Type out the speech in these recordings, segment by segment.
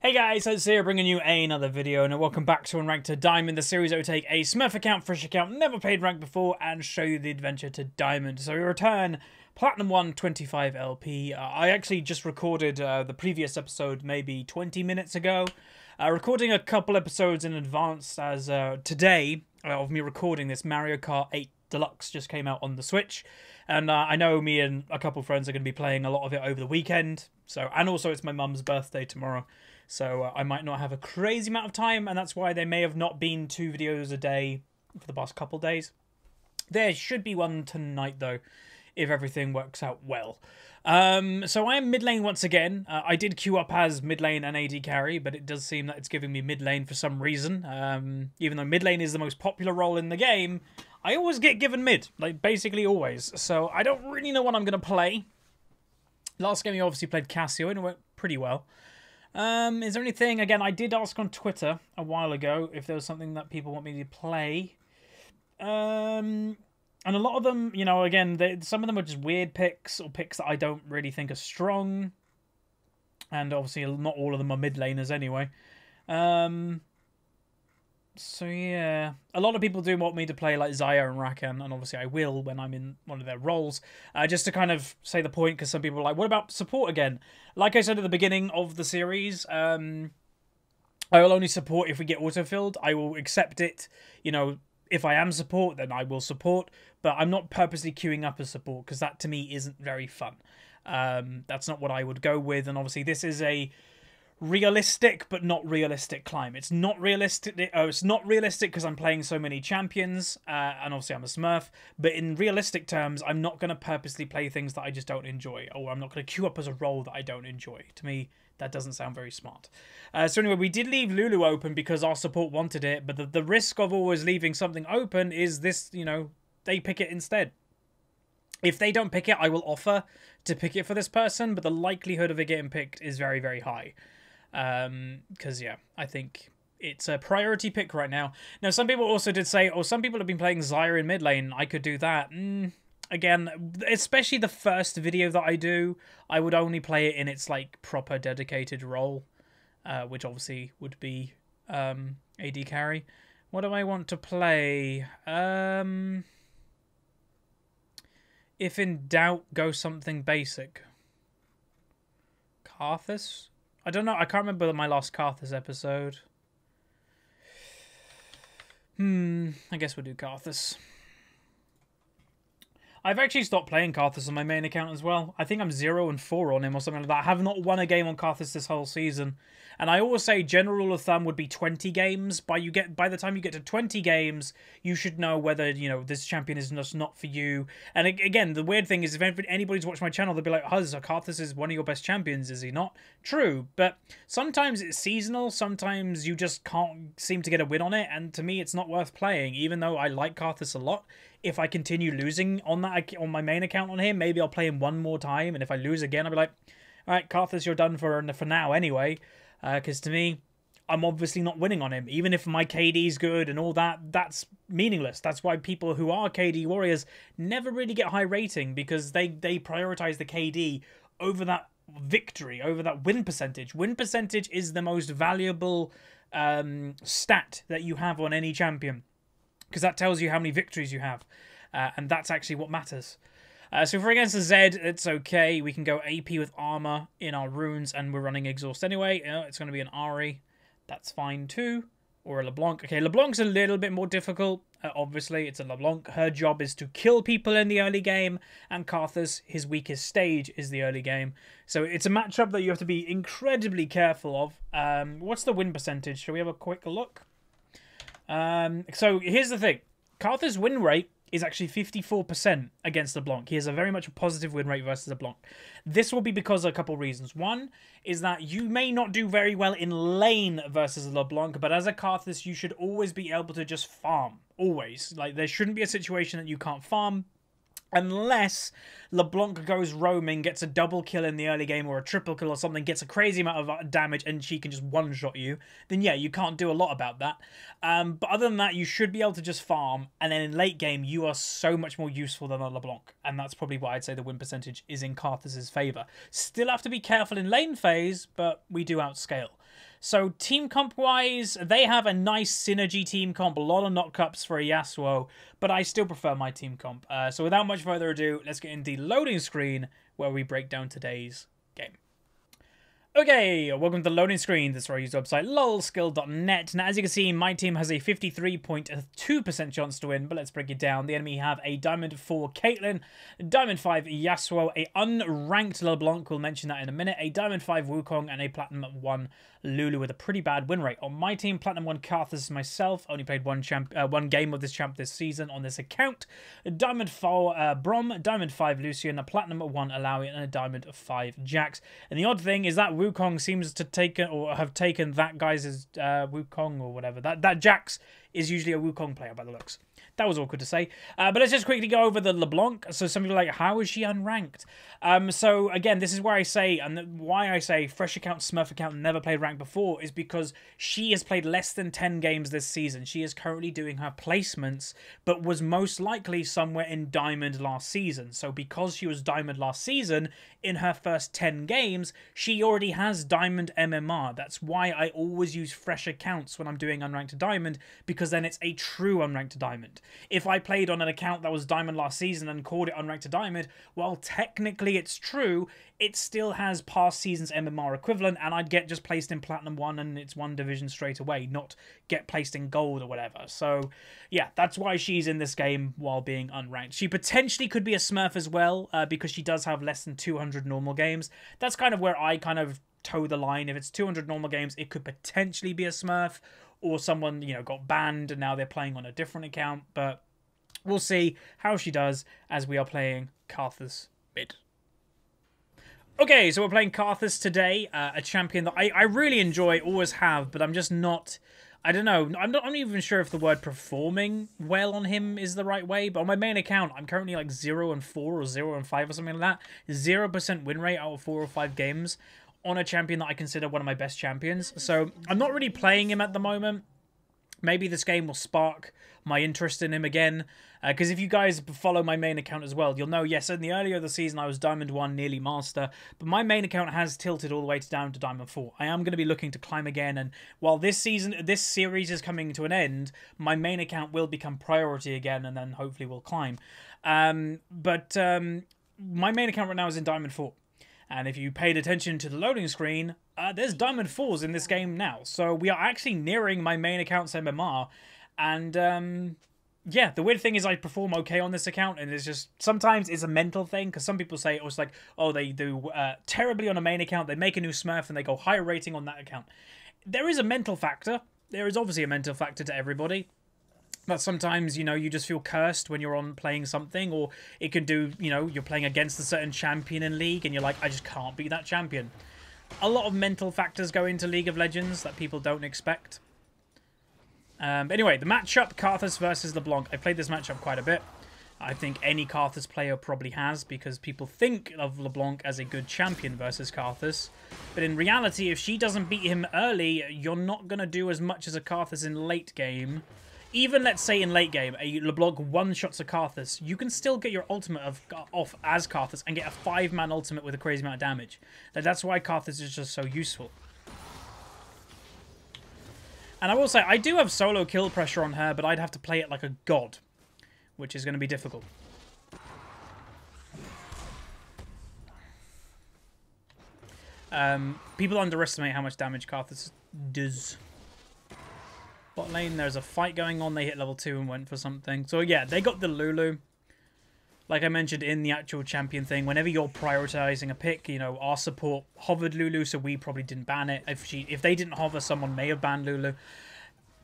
Hey guys, it's here bringing you another video, and welcome back to Unranked to Diamond, the series that will take a smurf account, fresh account, never played rank before, and show you the adventure to Diamond. So we return Platinum 1 25 LP. I actually just recorded the previous episode maybe 20 minutes ago. Recording a couple episodes in advance as today of me recording this Mario Kart 8 Deluxe just came out on the Switch. And I know me and a couple of friends are going to be playing a lot of it over the weekend. And also it's my mum's birthday tomorrow. So I might not have a crazy amount of time, and that's why there may have not been 2 videos a day for the past couple of days. There should be one tonight, though, if everything works out well. So I am mid lane once again. I did queue up as mid lane and AD carry, but it does seem that it's giving me mid lane for some reason. Even though mid lane is the most popular role in the game, I always get given mid, like basically always. So I don't really know what I'm going to play. Last game you obviously played Cassio, and it went pretty well. Is there anything, again, I did ask on Twitter a while ago if there was something that people want me to play. And a lot of them, you know, again, some of them are just weird picks or picks that I don't really think are strong. And obviously not all of them are mid laners anyway. So yeah, a lot of people do want me to play like Xayah and Rakan, and obviously I will when I'm in one of their roles. Just to kind of say the point, because some people are like, what about support again? Like I said at the beginning of the series, I will only support if we get autofilled. I will accept it, you know, if I am support, then I will support, but I'm not purposely queuing up as support, because that to me isn't very fun. That's not what I would go with, and obviously this is a realistic but not realistic climb. It's not realistic. It's not realistic because I'm playing so many champions, and obviously I'm a smurf. But in realistic terms, I'm not going to purposely play things that I just don't enjoy, or I'm not going to queue up as a role that I don't enjoy. To me, that doesn't sound very smart. So anyway, we did leave Lulu open because our support wanted it, but the risk of always leaving something open is this, you know, they pick it instead. If they don't pick it, I will offer to pick it for this person, but the likelihood of it getting picked is very, very high. Because yeah, I think it's a priority pick right now. Now, some people also did say, oh, some people have been playing Xayah in mid lane. I could do that. Again, especially the first video that I do, I would only play it in its like proper dedicated role, which obviously would be AD carry. What do I want to play? If in doubt, go something basic. Karthus? I don't know. I can't remember my last Karthus episode. I guess we'll do Karthus. I've actually stopped playing Karthus on my main account as well. I think I'm 0-4 on him or something like that. I have not won a game on Karthus this whole season. And I always say general rule of thumb would be 20 games. By the time you get to 20 games, you should know whether, you know, this champion is just not for you. And again, the weird thing is if anybody's watched my channel, they'll be like, Huzz, Karthus is one of your best champions, is he not? True, but sometimes it's seasonal. Sometimes you just can't seem to get a win on it. And to me, it's not worth playing, even though I like Karthus a lot. If I continue losing on my main account on him, maybe I'll play him one more time, and if I lose again, I'll be like, all right, Karthus, you're done for now anyway. Because to me, I'm obviously not winning on him. Even if my KD's good and all that, that's meaningless. That's why people who are KD warriors never really get high rating, because they prioritize the KD over that victory, over that win percentage. Win percentage is the most valuable stat that you have on any champion, because that tells you how many victories you have, and that's actually what matters. So if we're against a Zed, it's okay. We can go AP with armor in our runes, and we're running exhaust anyway. It's going to be an Ari. That's fine too. Or a Leblanc. Okay, Leblanc's a little bit more difficult. Obviously, it's a Leblanc. Her job is to kill people in the early game, and Karthus, his weakest stage is the early game. So it's a matchup that you have to be incredibly careful of. What's the win percentage? Shall we have a quick look? So here's the thing. Karthus' win rate is actually 54% against LeBlanc. He has a very much a positive win rate versus LeBlanc. This will be because of a couple of reasons. One is that you may not do very well in lane versus LeBlanc, but as a Karthus, you should always be able to just farm. Always. Like, there shouldn't be a situation that you can't farm, unless LeBlanc goes roaming, gets a double kill in the early game or a triple kill or something, gets a crazy amount of damage, and she can just one-shot you, then yeah, you can't do a lot about that. But other than that, you should be able to just farm, and then in late game, you are so much more useful than a LeBlanc, and that's probably why I'd say the win percentage is in Karthus' favour. Still have to be careful in lane phase, but we do outscale. So team comp-wise, they have a nice synergy team comp, a lot of knock-ups for a Yasuo, but I still prefer my team comp. So without much further ado, let's get into the loading screen where we break down today's game. Okay, welcome to the loading screen. This is our user website, lolskill.net. Now, as you can see, my team has a 53.2% chance to win, but let's break it down. The enemy have a Diamond 4 Caitlyn, Diamond 5 Yasuo, a unranked Leblanc, we'll mention that in a minute, a Diamond 5 Wukong, and a Platinum 1 Lulu with a pretty bad win rate. On my team, Platinum 1 Karthus myself, only played one game of this champ this season on this account. Diamond 4 Brom, Diamond 5 Lucian, a Platinum 1 Alawi, and a Diamond 5 Jax. And the odd thing is that Wukong seems to have taken that guy's Wukong or whatever. That Jax is usually a Wukong player by the looks. That was awkward to say. But let's just quickly go over the Leblanc. So some people are like, how is she unranked? So again, this is where I say, and why I say fresh account, smurf account, never played ranked before, is because she has played less than 10 games this season. She is currently doing her placements, but was most likely somewhere in Diamond last season. So because she was Diamond last season, in her first 10 games, she already has Diamond MMR. That's why I always use fresh accounts when I'm doing unranked Diamond, because then it's a true unranked Diamond. If I played on an account that was Diamond last season and called it unranked Diamond, well, technically it's true, it still has past season's MMR equivalent, and I'd get just placed in Platinum 1 and it's one division straight away, not get placed in Gold or whatever. So, yeah, that's why she's in this game while being unranked. She potentially could be a smurf as well, because she does have less than 200 normal games. That's kind of where I kind of toe the line. If it's 200 normal games, it could potentially be a smurf, or someone, you know, got banned and now they're playing on a different account, but we'll see how she does as we are playing Karthus mid. Okay, so we're playing Karthus today, a champion that I really enjoy, always have, but I'm just not, I don't know, I'm not even sure if the word performing well on him is the right way, but on my main account, I'm currently like 0-4 or 0-5 or something like that. 0% win rate out of 4 or 5 games on a champion that I consider one of my best champions. So I'm not really playing him at the moment. Maybe this game will spark my interest in him again. Because if you guys follow my main account as well, you'll know, yes, in the earlier of the season, I was Diamond 1, nearly Master. But my main account has tilted all the way down to Diamond 4. I am going to be looking to climb again. And while this series is coming to an end, my main account will become priority again. And then hopefully we'll climb. My main account right now is in Diamond 4. And if you paid attention to the loading screen, there's Diamond 4s in this game now. So we are actually nearing my main account's MMR. And, yeah, the weird thing is I perform okay on this account. And it's just, sometimes it's a mental thing. Because some people say, it was like, oh, they do terribly on a main account. They make a new smurf and they go higher rating on that account. There is a mental factor. There is obviously a mental factor to everybody. But sometimes, you know, you just feel cursed when you're on playing something, or it could do, you know, you're playing against a certain champion in League and you're like, I just can't beat that champion. A lot of mental factors go into League of Legends that people don't expect. But anyway, the matchup, Karthus versus Leblanc. I played this matchup quite a bit. I think any Karthus player probably has, because people think of Leblanc as a good champion versus Karthus. But in reality, if she doesn't beat him early, you're not going to do as much as a Karthus in late game. Even, let's say, in late game, a LeBlanc one-shots a Karthus, you can still get your ultimate off as Karthus and get a 5-man ultimate with a crazy amount of damage. That's why Karthus is just so useful. And I will say, I do have solo kill pressure on her, but I'd have to play it like a god, which is going to be difficult. People underestimate how much damage Karthus does. Bot lane, there's a fight going on. They hit level 2 and went for something. So yeah, they got the Lulu. Like I mentioned in the actual champion thing, whenever you're prioritizing a pick, you know, our support hovered Lulu, so we probably didn't ban it. If they didn't hover, someone may have banned Lulu.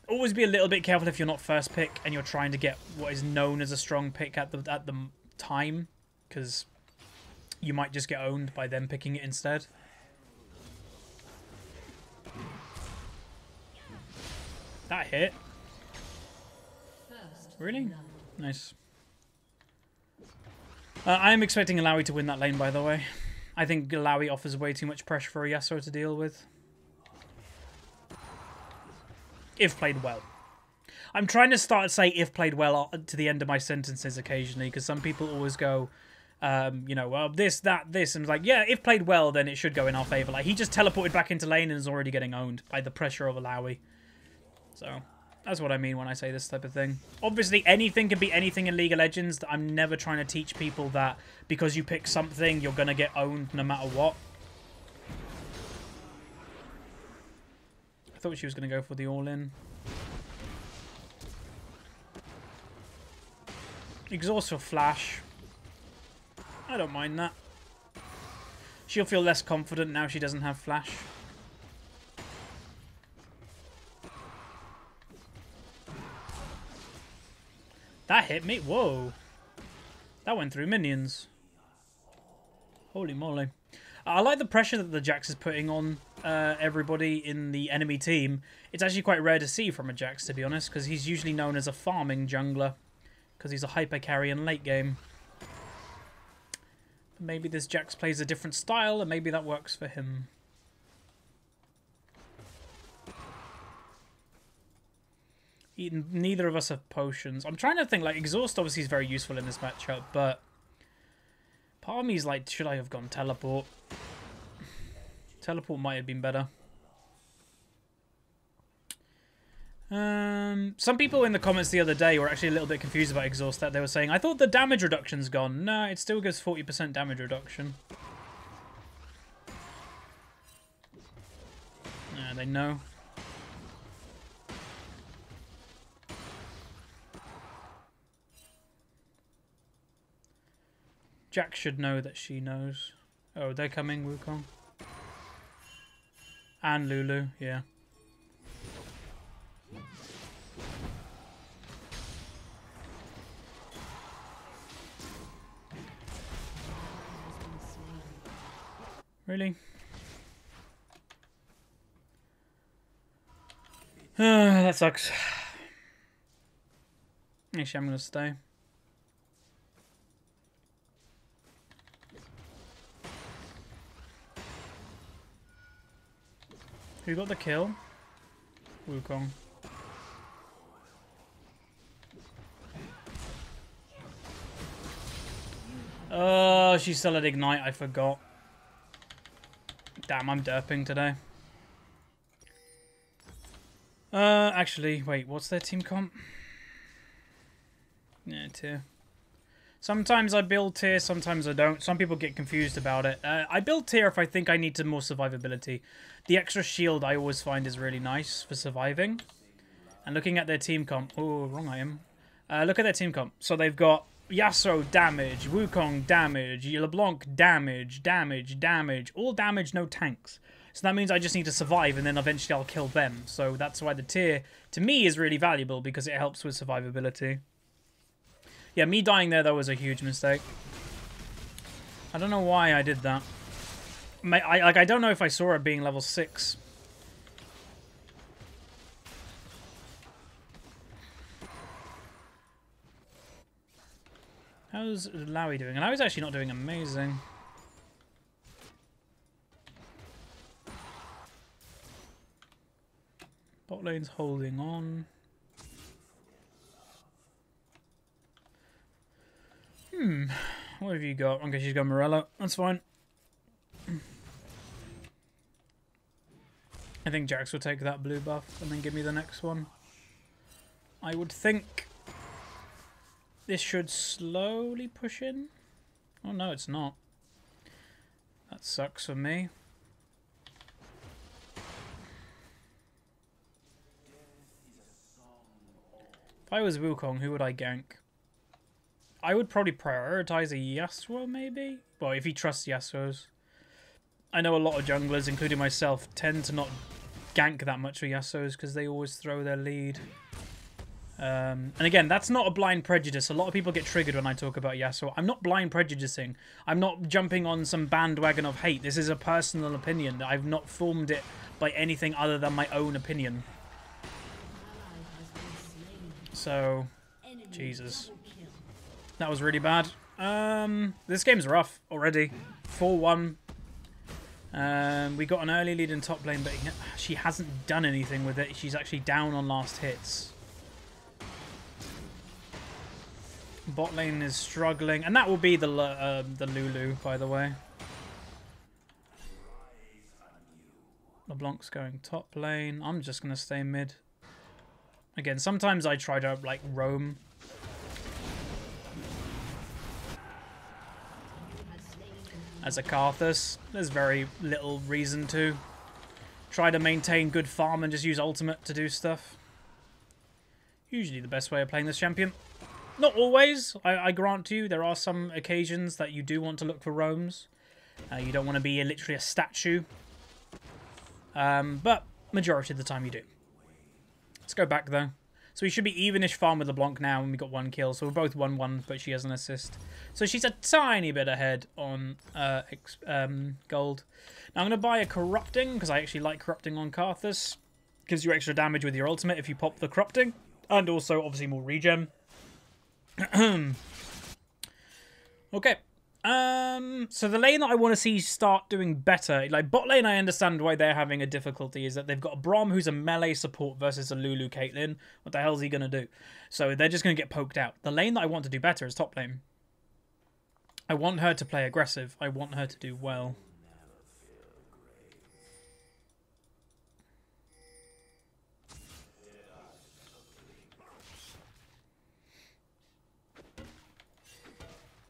Always be a little bit careful if you're not first pick and you're trying to get what is known as a strong pick at the time, because you might just get owned by them picking it instead. That hit. Really? Nice. I am expecting Alawi to win that lane, by the way. I think Alawi offers way too much pressure for a Yasuo to deal with. If played well. I'm trying to say if played well to the end of my sentences occasionally, because some people always go, You know, well, this, that, this. And it's like, yeah, if played well, then it should go in our favour. Like, he just teleported back into lane and is already getting owned by the pressure of Alawi. So, that's what I mean when I say this type of thing. Obviously, anything can be anything in League of Legends. I'm never trying to teach people that because you pick something, you're going to get owned no matter what. I thought she was going to go for the all-in. Exhaust for flash. I don't mind that. She'll feel less confident now she doesn't have flash. That hit me. Whoa. That went through minions. Holy moly. I like the pressure that the Jax is putting on everybody in the enemy team. It's actually quite rare to see from a Jax, to be honest, because he's usually known as a farming jungler, because he's a hyper carry in late game. Maybe this Jax plays a different style, and maybe that works for him. Neither of us have potions. I'm trying to think, like, Exhaust obviously is very useful in this matchup, but part of me is like, should I have gone Teleport? Teleport might have been better. Some people in the comments the other day were actually a little bit confused about Exhaust. That they were saying, I thought the damage reduction's gone. No, it still gives 40% damage reduction. Yeah, they know. Jack should know that she knows. Oh, they're coming, Wukong. And Lulu, yeah. Really? That sucks. Actually, I'm going to stay. Who got the kill? Wukong. Oh, she still had Ignite, I forgot. Damn, I'm derping today. Actually, wait, what's their team comp? Yeah, tier. Sometimes I build tier, sometimes I don't. Some people get confused about it. I build tier if I think I need more survivability. The extra shield I always find is really nice for surviving. And looking at their team comp... Oh, wrong item. Look at their team comp. So they've got Yasuo damage, Wukong damage, Leblanc damage, damage. All damage, no tanks. So that means I just need to survive and then eventually I'll kill them. So that's why the tier, to me, is really valuable because it helps with survivability. Yeah, me dying there, though, was a huge mistake. I don't know why I did that. I don't know if I saw it being level 6. How's Lowy doing? And I was actually not doing amazing. Bot lane's holding on. What have you got? Okay, she's got Morello. That's fine. I think Jax will take that blue buff and then give me the next one. I would think this should slowly push in. Oh no, it's not. That sucks for me. If I was Wukong, who would I gank? I would probably prioritize a Yasuo, maybe? Well, if he trusts Yasuos. I know a lot of junglers, including myself, tend to not gank that much for Yasuos because they always throw their lead. And again, that's not a blind prejudice. A lot of people get triggered when I talk about Yasuo. I'm not blind prejudicing. I'm not jumping on some bandwagon of hate. This is a personal opinion. I've not formed it by anything other than my own opinion. So, Jesus. That was really bad. This game's rough already. 4-1. We got an early lead in top lane, but she hasn't done anything with it. She's actually down on last hits. Bot lane is struggling, and that will be the Lulu, by the way. LeBlanc's going top lane. I'm just gonna stay mid. Again, sometimes I try to like roam. As a Karthus, there's very little reason to. Try to maintain good farm and just use ultimate to do stuff. Usually the best way of playing this champion. Not always, I grant you. There are some occasions that you do want to look for roams. You don't want to be literally a statue. But majority of the time you do. Let's go back though. So we should be evenish farm with LeBlanc now, and we got 1 kill. So we're both 1-1, but she has an assist. So she's a tiny bit ahead on gold. Now I'm going to buy a Corrupting, because I actually like Corrupting on Karthus. Gives you extra damage with your ultimate if you pop the Corrupting. And also, obviously, more regen. Okay. So the lane that I want to see start doing better, like bot lane, I understand why they're having a difficulty, is that they've got a Braum who's a melee support versus a Lulu Caitlyn. What the hell is he going to do? So they're just going to get poked out. The lane that I want to do better is top lane. I want her to play aggressive. I want her to do well.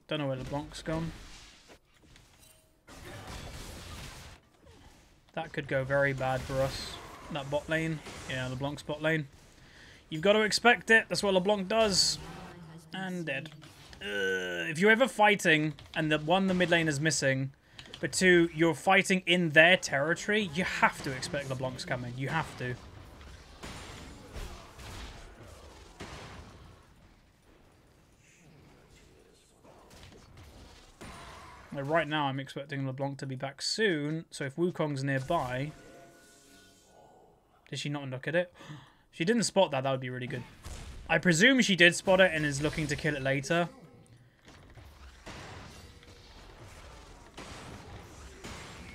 Don't know where LeBlanc's gone. That could go very bad for us. That bot lane. Yeah, LeBlanc's bot lane. You've got to expect it. That's what LeBlanc does. And dead. If you're ever fighting, and the mid lane is missing, but 2, you're fighting in their territory, you have to expect LeBlanc's coming. You have to. Like right now, I'm expecting LeBlanc to be back soon, so if Wukong's nearby... Did she not look at it? If she didn't spot that, that would be really good. I presume she did spot it and is looking to kill it later.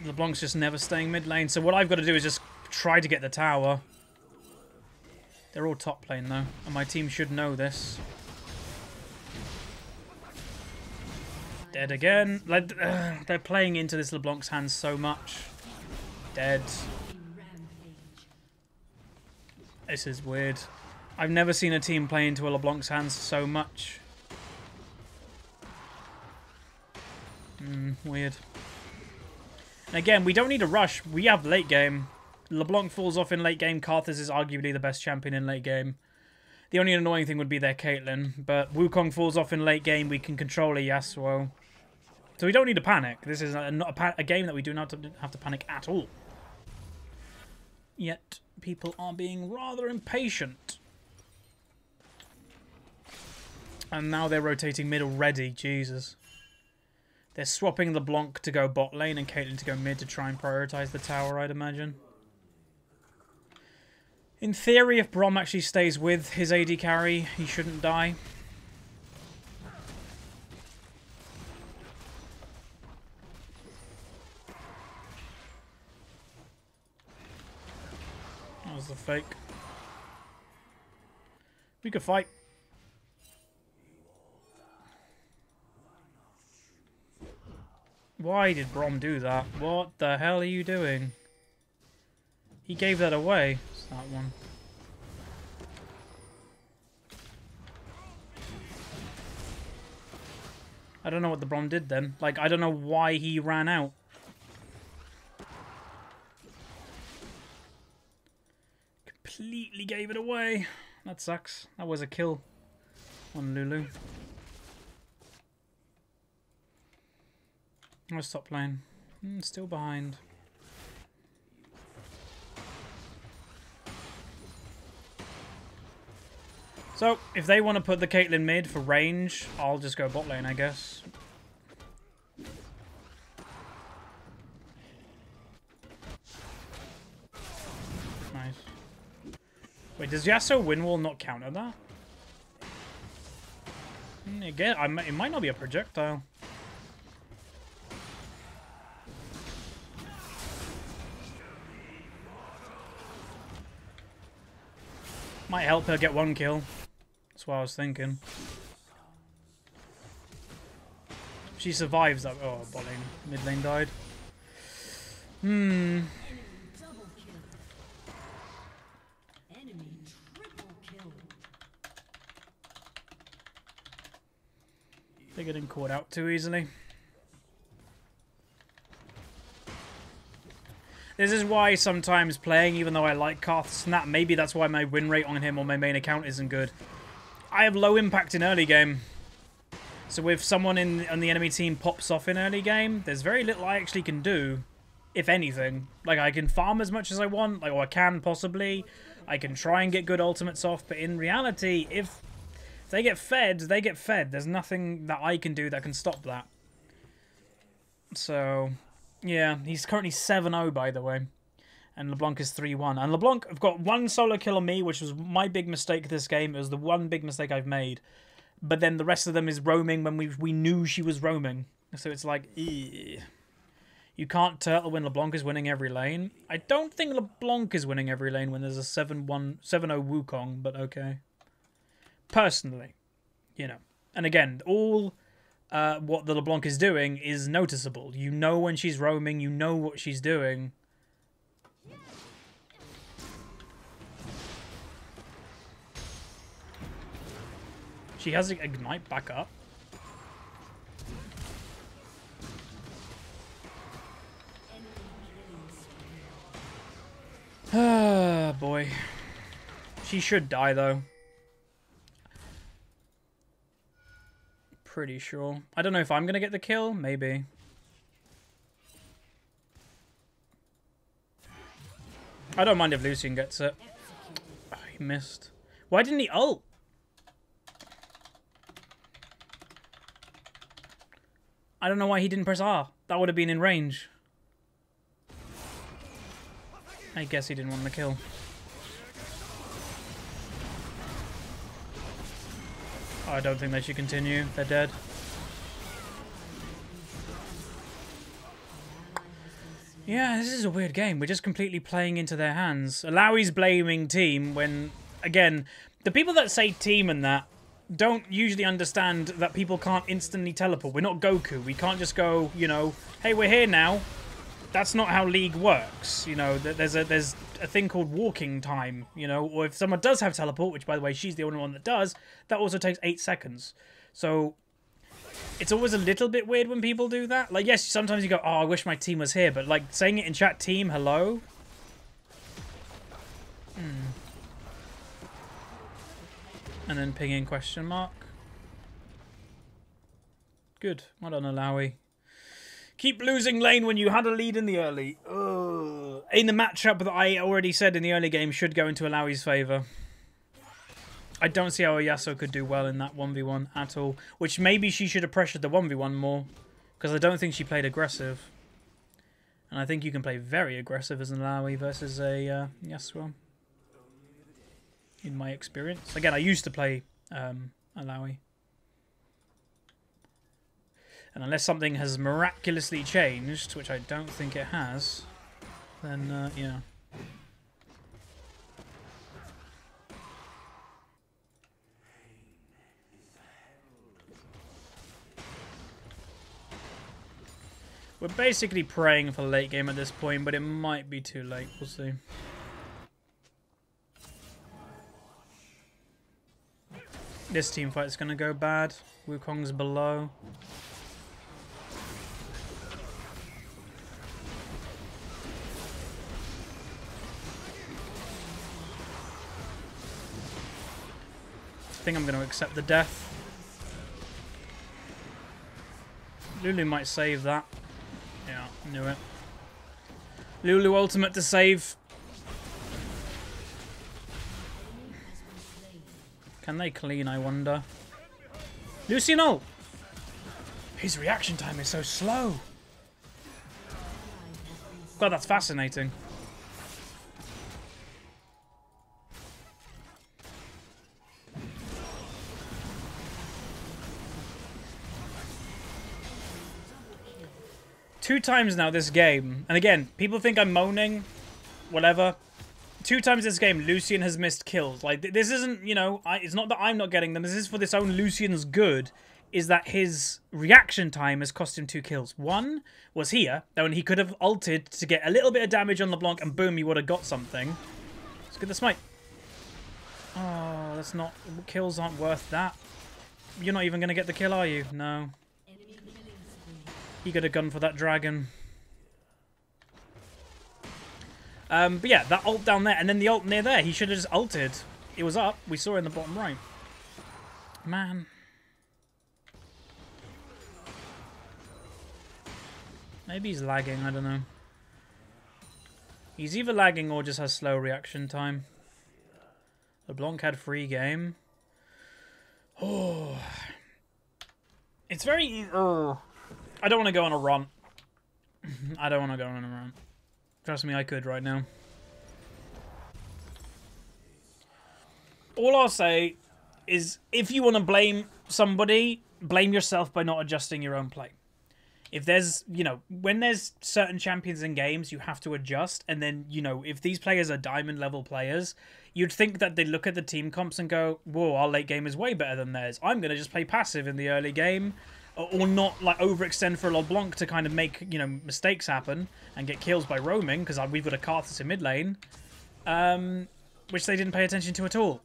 LeBlanc's just never staying mid lane, so what I've got to do is just try to get the tower. They're all top lane though, and my team should know this. Dead again. Like, they're playing into this LeBlanc's hands so much. Dead. This is weird. I've never seen a team play into a LeBlanc's hands so much. Weird. And again, we don't need a rush. We have late game. LeBlanc falls off in late game. Karthus is arguably the best champion in late game. The only annoying thing would be their Caitlyn. But Wukong falls off in late game. We can control a Yasuo. So we don't need to panic. This is not a game that we do not have to panic at all. Yet, people are being rather impatient. And now they're rotating mid already. Jesus. They're swapping LeBlanc to go bot lane and Caitlyn to go mid to try and prioritize the tower, I'd imagine. In theory, if Braum actually stays with his AD carry, he shouldn't die. That was the fake. We could fight. Why did Braum do that? What the hell are you doing? He gave that away. It's that one. I don't know what the Braum did then. Like, I don't know why he ran out. Completely gave it away. That sucks. That was a kill on Lulu. Let's stop playing. Still behind. So, if they want to put the Caitlyn mid for range, I'll just go bot lane, I guess. Nice. Wait, does Yasuo Windwall not counter that? Again, it might not be a projectile. Might help her get one kill. That's what I was thinking. She survives that. Oh, bot lane. Mid lane died. Hmm. They're getting caught out too easily. This is why sometimes playing, even though I like Karthus and that, maybe that's why my win rate on him on my main account isn't good. I have low impact in early game. So if someone on the enemy team pops off in early game, there's very little I actually can do, if anything. Like, I can farm as much as I want, like, or I can possibly. I can try and get good ultimates off, but in reality, if they get fed, they get fed. There's nothing that I can do that can stop that. So, yeah, he's currently 7-0, by the way. And Leblanc is 3-1. And Leblanc, I've got one solo kill on me, which was my big mistake this game. It was the one big mistake I've made. But then the rest of them is roaming when we knew she was roaming. So it's like, eeh. You can't turtle when Leblanc is winning every lane. I don't think Leblanc is winning every lane when there's a 7-0 Wukong, but okay. Personally, you know. And again, all what the Leblanc is doing is noticeable. You know when she's roaming, you know what she's doing. She has Ignite back up. Ah, boy. She should die, though. Pretty sure. I don't know if I'm going to get the kill. Maybe. I don't mind if Lucian gets it. Oh, he missed. Why didn't he ult? I don't know why he didn't press R. That would have been in range. I guess he didn't want the kill. Oh, I don't think they should continue. They're dead. Yeah, this is a weird game. We're just completely playing into their hands. Alawi's blaming team when, again, the people that say team and that don't usually understand that people can't instantly teleport. We're not Goku. We can't just go, you know, hey, we're here now. That's not how League works. You know, there's a thing called walking time, you know, or if someone does have teleport, which, by the way, she's the only one that does, that also takes 8 seconds. So it's always a little bit weird when people do that. Like, yes, sometimes you go, oh, I wish my team was here, but, like, saying it in chat, team, hello? And then pinging question mark. Good. Well done, Alawi. Keep losing lane when you had a lead in the early. Ugh. In the matchup that I already said in the early game should go into Alawi's favour. I don't see how a Yasuo could do well in that 1v1 at all. Which maybe she should have pressured the 1v1 more. Because I don't think she played aggressive. And I think you can play very aggressive as an Alawi versus a Yasuo. In my experience. Again, I used to play Alawi. And unless something has miraculously changed, which I don't think it has, then, yeah. We're basically praying for late game at this point, but it might be too late. We'll see. This team fight's gonna go bad. Wukong's below. I think I'm gonna accept the death. Lulu might save that. Yeah, knew it. Lulu ultimate to save. Can they clean, I wonder? Lucian ult! His reaction time is so slow. God, that's fascinating. Two times now this game, and again, people think I'm moaning, whatever. 2 times this game, Lucian has missed kills. Like, this isn't, you know, it's not that I'm not getting them. This is for this own Lucian's good. is that his reaction time has cost him 2 kills. One was here, when he could have ulted to get a little bit of damage on LeBlanc, and boom, he would have got something. Let's get the smite. Oh, that's not... Kills aren't worth that. You're not even going to get the kill, are you? No. He got a gun for that dragon. But yeah, that ult down there, and then the ult near there. He should have just ulted. It was up. We saw it in the bottom right. Man. Maybe he's lagging, I don't know. He's either lagging or just has slow reaction time. LeBlanc had free game. Oh. It's very... Oh. I don't want to go on a run. I don't want to go on a run. Trust me, I could right now. All I'll say is, if you want to blame somebody, blame yourself by not adjusting your own play. If there's, you know, when there's certain champions in games, you have to adjust. And then, you know, if these players are diamond level players, you'd think that they'd look at the team comps and go, whoa, our late game is way better than theirs. I'm going to just play passive in the early game. Or not, like, overextend for LeBlanc to kind of make, you know, mistakes happen and get kills by roaming, because we've got a Karthus in mid lane, which they didn't pay attention to at all.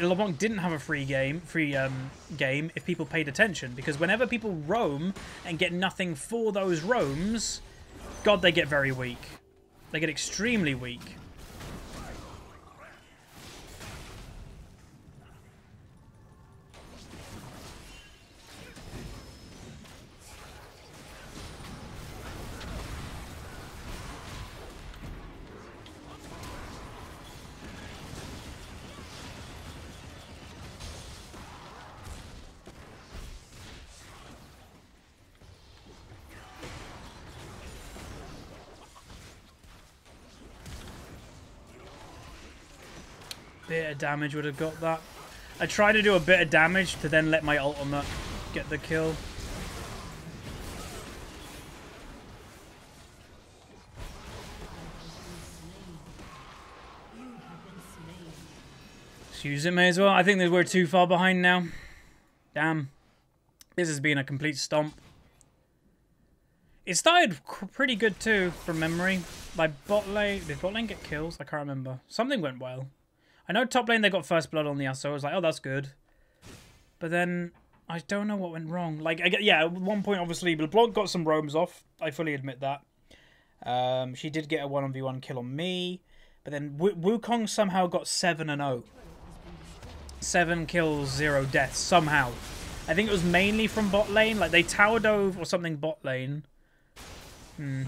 LeBlanc didn't have a free game if people paid attention, because whenever people roam and get nothing for those roams, God, they get very weak. They get extremely weak. Bit of damage would have got that. I tried to do a bit of damage to then let my ultimate get the kill. Just use it, may as well. I think that we're too far behind now. Damn. This has been a complete stomp. It started pretty good too, from memory. Like bot lane... Did bot lane get kills? I can't remember. Something went well. I know top lane they got first blood on the Yasuo. I was like, oh, that's good. But then, I don't know what went wrong. Like, yeah, at one point, obviously, LeBlanc got some roams off. I fully admit that. She did get a 1v1 kill on me. But then Wukong somehow got 7-0. 7 kills, 0 deaths, somehow. I think it was mainly from bot lane. Like, they tower dove or something bot lane.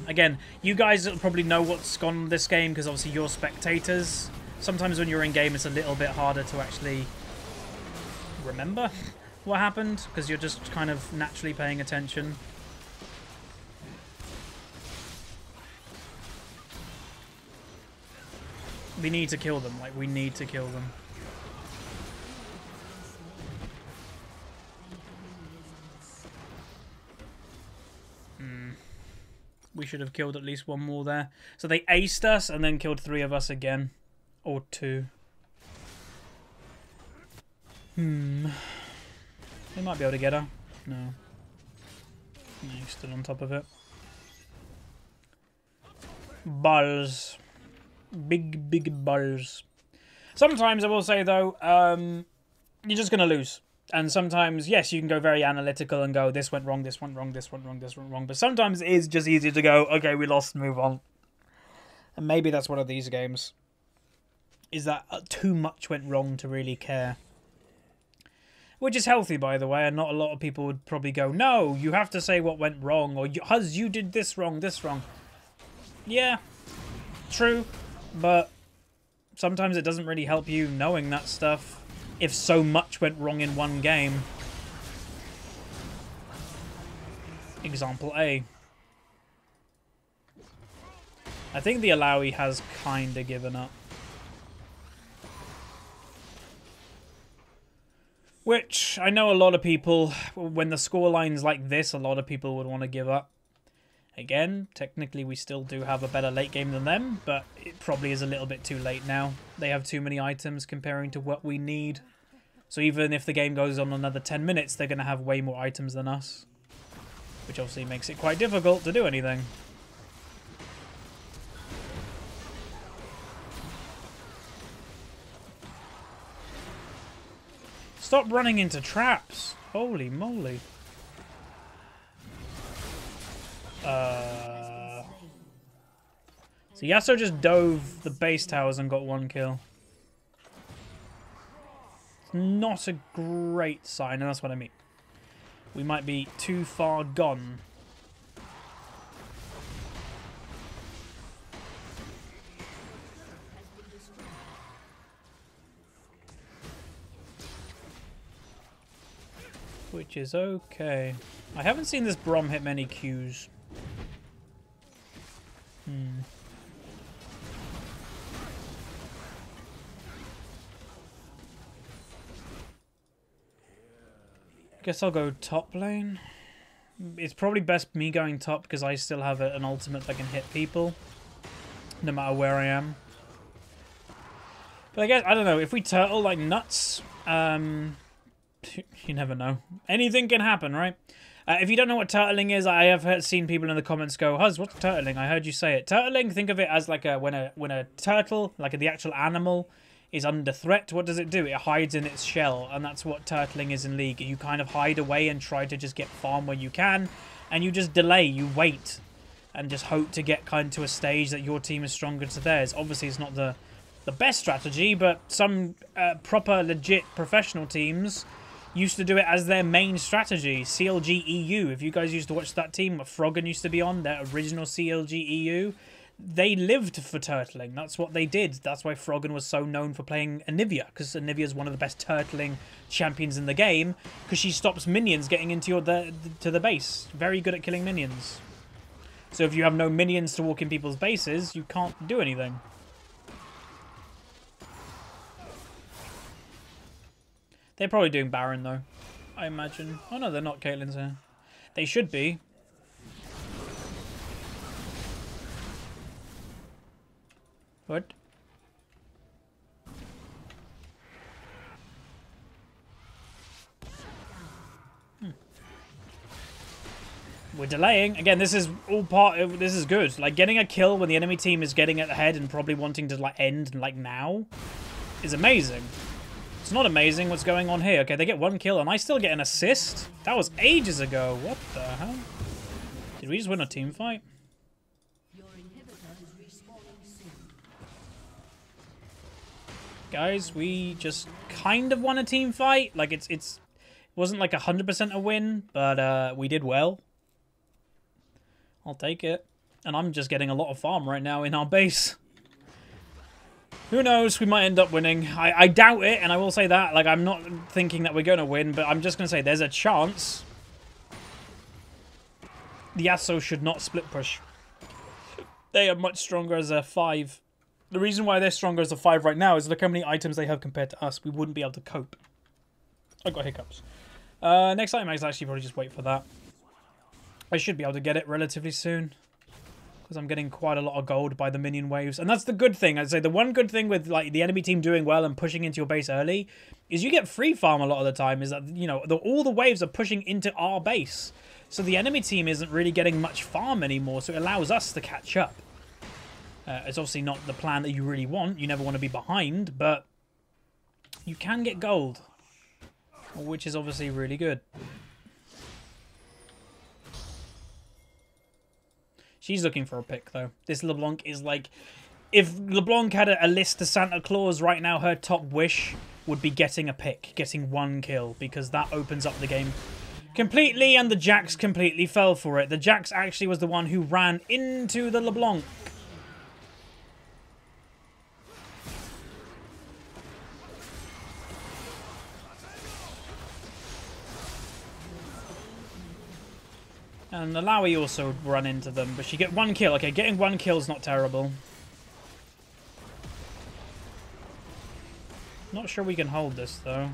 Again, you guys probably know what's gone on this game, because obviously you're spectators. Sometimes when you're in game, it's a little bit harder to actually remember what happened, because you're just kind of naturally paying attention. We need to kill them. Like, we need to kill them. We should have killed at least one more there. So they aced us and then killed 3 of us again. Or 2. They might be able to get her. No. No, he's still on top of it. Balls. Big, big balls. Sometimes I will say, though, you're just going to lose. And sometimes, yes, you can go very analytical and go, this went wrong, this went wrong, this went wrong, this went wrong. But sometimes it is just easier to go, okay, we lost, move on. And maybe that's one of these games. Is that too much went wrong to really care. Which is healthy, by the way, and not a lot of people would probably go, no, you have to say what went wrong, or Huz, you did this wrong, this wrong. Yeah, true, but sometimes it doesn't really help you knowing that stuff if so much went wrong in one game. Example A. I think the Alawi has kind of given up. Which, I know a lot of people, when the scoreline's like this, a lot of people would want to give up. Again, technically we still do have a better late game than them, but it probably is a little bit too late now. They have too many items comparing to what we need. So even if the game goes on another 10 minutes, they're going to have way more items than us. Which obviously makes it quite difficult to do anything. Stop running into traps. Holy moly. So Yasuo just dove the base towers and got 1 kill. It's not a great sign, and that's what I mean. We might be too far gone. Which is okay. I haven't seen this Brom hit many Qs. Guess I'll go top lane. It's probably best me going top because I still have an ultimate that can hit people, no matter where I am. But I guess, I don't know, if we turtle like nuts, you never know. Anything can happen, right? If you don't know what turtling is, I have seen people in the comments go, Huz, what's turtling? I heard you say it. Turtling, think of it as like when a turtle, like the actual animal, is under threat. What does it do? It hides in its shell, and that's what turtling is in League. You kind of hide away and try to just get farm where you can, and you just delay, you wait, and just hope to get kind of to a stage that your team is stronger to theirs. Obviously, it's not the best strategy, but some proper, legit professional teams used to do it as their main strategy. CLG EU, if you guys used to watch that team, what Froggen used to be on, their original CLG EU, they lived for turtling. That's what they did. That's why Froggen was so known for playing Anivia, because Anivia is one of the best turtling champions in the game, because she stops minions getting into to the base. Very good at killing minions. So if you have no minions to walk in people's bases, you can't do anything. They're probably doing Baron, though, I imagine. Oh, no, they're not. Caitlyn's here. They should be. What? We're delaying. Again, this is all part of, this is good. Like, getting a kill when the enemy team is getting ahead and probably wanting to, like, end, like, now is amazing. It's not amazing what's going on here. Okay, they get 1 kill and I still get an assist? That was ages ago. What the hell? Did we just win a team fight? Guys, we just kind of won a team fight. Like, it wasn't like 100% a win, but we did well. I'll take it. And I'm just getting a lot of farm right now in our base. Who knows? We might end up winning. I doubt it, and I will say that. Like, I'm not thinking that we're going to win, but I'm just going to say there's a chance. The Yasuo should not split push. They are much stronger as a 5. The reason why they're stronger as a 5 right now is look how many items they have compared to us. We wouldn't be able to cope. I got hiccups. Next item, I can actually probably just wait for that. I should be able to get it relatively soon, because I'm getting quite a lot of gold by the minion waves. And that's the good thing. I'd say the one good thing with like the enemy team doing well and pushing into your base early is you get free farm a lot of the time. Is that, you know, all the waves are pushing into our base. So the enemy team isn't really getting much farm anymore. So it allows us to catch up. It's obviously not the plan that you really want. You never want to be behind, but you can get gold, which is obviously really good. She's looking for a pick, though. This Leblanc is like... If Leblanc had a list to Santa Claus right now, her top wish would be getting a pick. Getting 1 kill. Because that opens up the game completely, and the Jax completely fell for it. The Jax actually was the one who ran into the Leblanc. And the Lowy also run into them, but she get 1 kill. Okay, getting 1 kill is not terrible. Not sure we can hold this, though.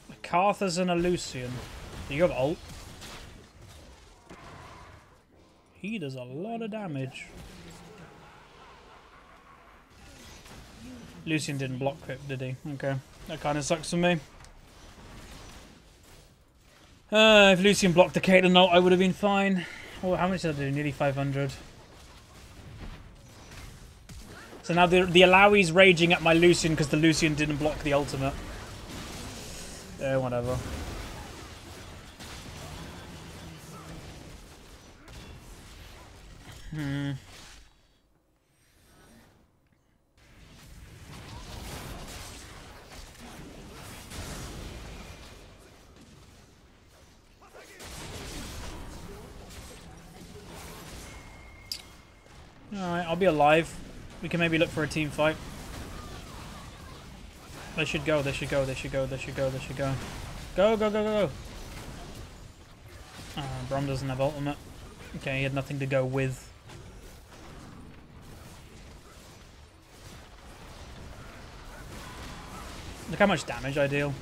A Karthus and a Lucian. Do you have ult? He does a lot of damage. Lucian didn't block it, did he? Okay. That kind of sucks for me. If Lucian blocked the Caitlyn ult, I would have been fine. Oh, how much did I do? Nearly 500. So now the Alawi's raging at my Lucian because the Lucian didn't block the ultimate. Yeah, whatever. Alright, I'll be alive. We can maybe look for a team fight. They should go, they should go, they should go, they should go, they should go. Go, go, go, go, go. Brom doesn't have ultimate. Okay, he had nothing to go with. Look how much damage I deal.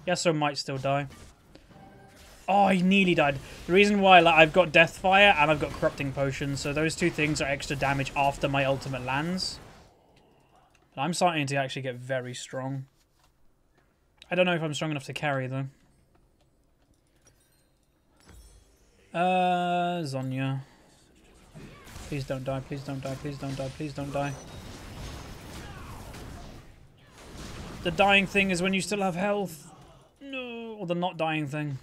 Yasuo might still die. Oh, he nearly died. The reason why, like, I've got Deathfire and I've got Corrupting Potion, so those two things are extra damage after my ultimate lands. But I'm starting to actually get very strong. I don't know if I'm strong enough to carry, though. Zonya. Please don't die, please don't die, please don't die, please don't die. The dying thing is when you still have health. No, or the not dying thing.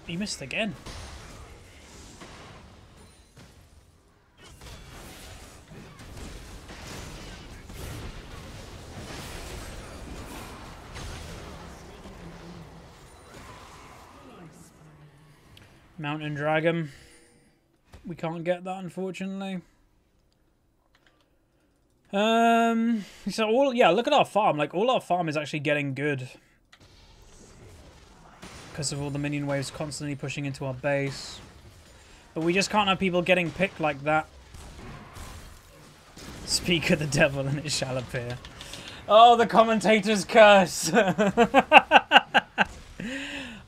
You missed again. Mountain Dragon. We can't get that, unfortunately. So look at our farm. Like, all our farm is actually getting good. Because of all the minion waves constantly pushing into our base. But we just can't have people getting picked like that. Speak of the devil and it shall appear. Oh, the commentator's curse.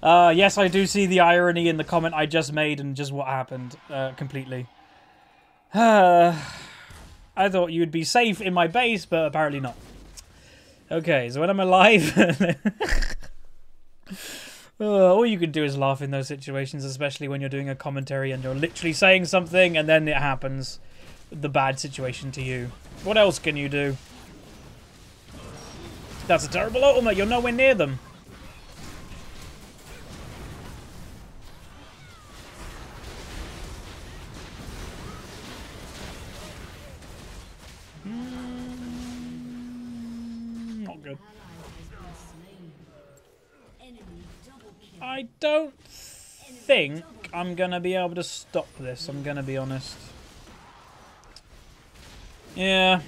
Yes, I do see the irony in the comment I just made and just what happened completely. I thought you'd be safe in my base, but apparently not. Okay, so when I'm alive... all you can do is laugh in those situations, especially when you're doing a commentary and you're literally saying something and then it happens. The bad situation to you. What else can you do? That's a terrible ultimate. You're nowhere near them. Not good. I don't think I'm going to be able to stop this, I'm going to be honest. Yeah.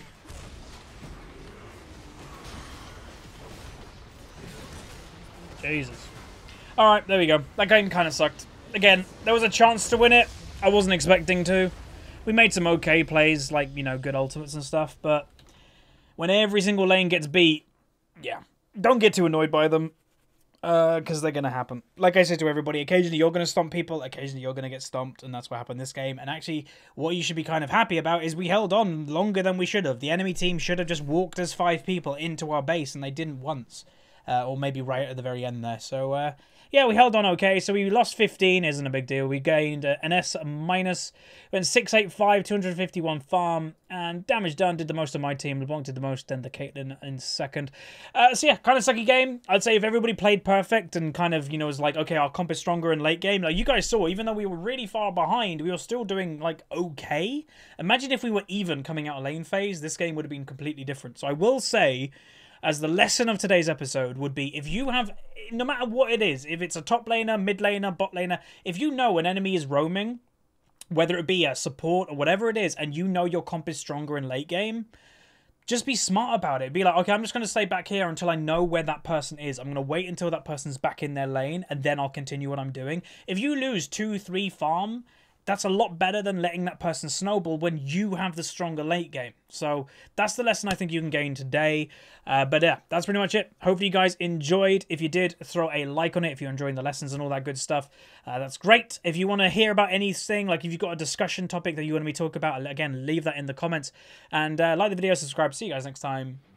Jesus. Alright, there we go. That game kind of sucked. Again, there was a chance to win it. I wasn't expecting to. We made some okay plays, like, you know, good ultimates and stuff, but when every single lane gets beat, yeah. Don't get too annoyed by them. Because they're going to happen. Like I said to everybody, occasionally you're going to stomp people, occasionally you're going to get stomped, and that's what happened this game. And actually, what you should be kind of happy about is we held on longer than we should have. The enemy team should have just walked as 5 people into our base, and they didn't once. Or maybe right at the very end there. So, yeah, we held on okay. So we lost 15, isn't a big deal. We gained an S-, went 685, 251 farm, and damage done did the most of my team. LeBlanc did the most, then the Caitlyn in second. So yeah, kind of sucky game. I'd say if everybody played perfect and kind of, you know, was like, okay, our comp is stronger in late game. Like you guys saw, even though we were really far behind, we were still doing like okay. Imagine if we were even coming out of lane phase, this game would have been completely different. So I will say, as the lesson of today's episode would be, if you have, no matter what it is, if it's a top laner, mid laner, bot laner, if you know an enemy is roaming, whether it be a support or whatever it is, and you know your comp is stronger in late game, just be smart about it. Be like, okay, I'm just going to stay back here until I know where that person is. I'm going to wait until that person's back in their lane, and then I'll continue what I'm doing. If you lose 2-3 farm, that's a lot better than letting that person snowball when you have the stronger late game. So that's the lesson I think you can gain today. But yeah, that's pretty much it. Hopefully you guys enjoyed. If you did, throw a like on it if you're enjoying the lessons and all that good stuff. That's great. If you want to hear about anything, like if you've got a discussion topic that you want me to talk about, again, leave that in the comments. And like the video, subscribe. See you guys next time.